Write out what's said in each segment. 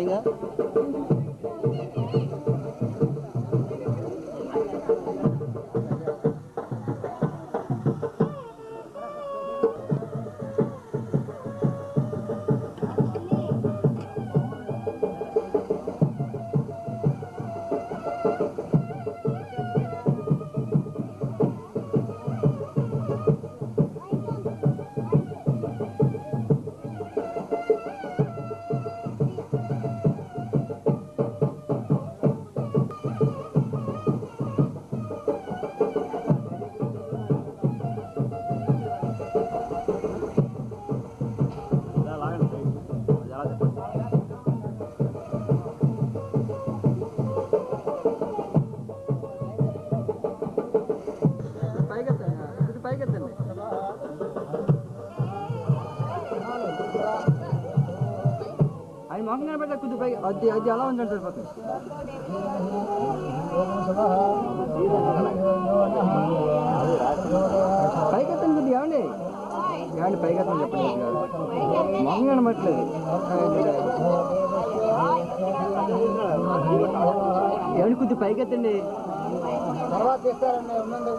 ఇంకా ఆయన మొహం కనబెట్ట కొద్ది పైకి అది అది అలా ఉంచండి సరిపోతుంది పైకెత్తండి కొద్ది ఏమండి ఏమండి పైకెత్తని చెప్పండి మొహం కనబట్టలేదు ఏమండి కొద్ది పైకెత్తండి తర్వాత ఇస్తారండి ఉండండి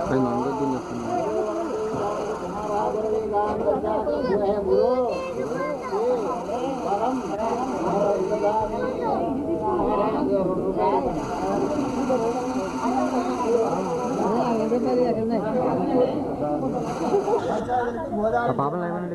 Terima kasih. పాపలు ఏమైనా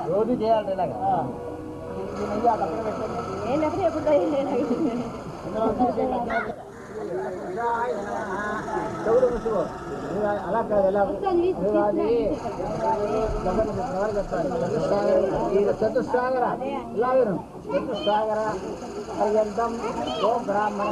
రోజు చేయాలి ఇలాగా అలా కాదు ఎలా చతుస్సాగర ఇలాగను చతుస్సాగర పర్యంతం ఓ బ్రాహ్మణ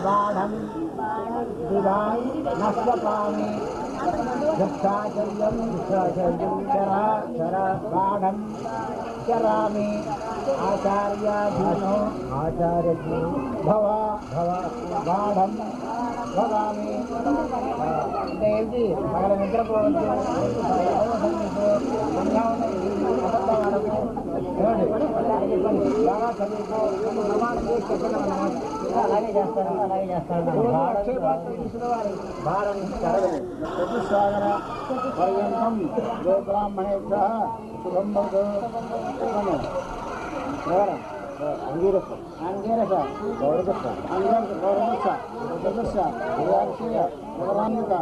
बाढ़ं दिवानस्वपामी जक्षाचर्यं चरा चरा बाढ़ं चरामि आचार्याधीनो आचार्य भव भव बाढ़ं భగామి అంటే ఏంటి సగల నిద్రపోవచ్చు బాగా చదువుకో అలాగే చేస్తాను భారం చతుస్సాగర పర్యంతం గోబ్రాహ్మణేభ్య శుభం భవతు అంగీరస అంగీరస గౌరవస్స అంగీరస గౌరవస్స గౌరవస్స విరాక్షయ గౌరాన్విత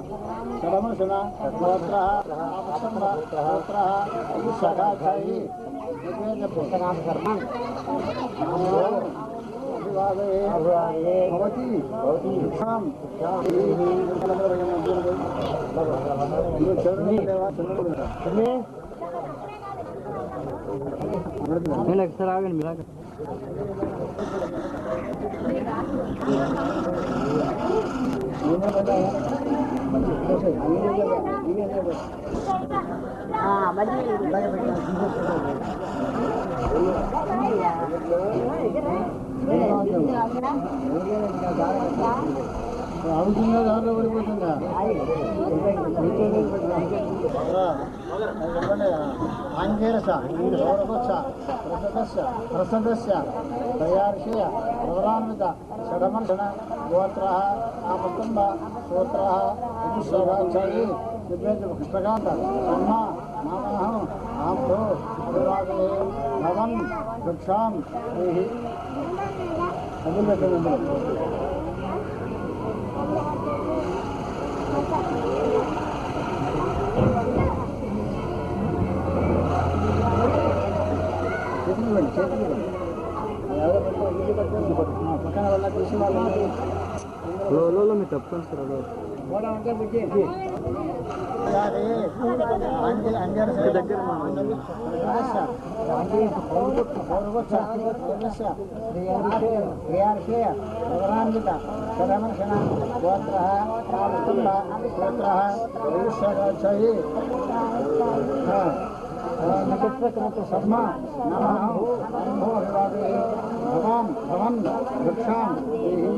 షడమర్షణ గోత్ర ఆపస్తంభ గోత్ర సదాచాయి నిర్వేదపుస్తనామ కర్మం భవతి सर आगे मिला कर అవుతుందా దాంట్లో పడిపోతుందా ఆంగేరస గౌరవస్స ప్రసదస్య ప్రసదస్య తయార్షయ గౌరాన్విత షడమర్షణ గోత్ర ఆపస్తంభ స్తోత్ర చతుస్సదాచారి పుష్పకాంత బ్రహ్మ నామహం ఆంభో అభివాదనే భవన్ వృక్షాం పక్కన వాళ్ళ చూసి లో మీ తప్పని సార్ గౌరాన్విత షడమర్షణ గోత్ర ఆపస్తంభ స్తోత్ర శర్మ నమః అంభో అభివాదే భవాన్ భవన్ వృక్షాం దేహి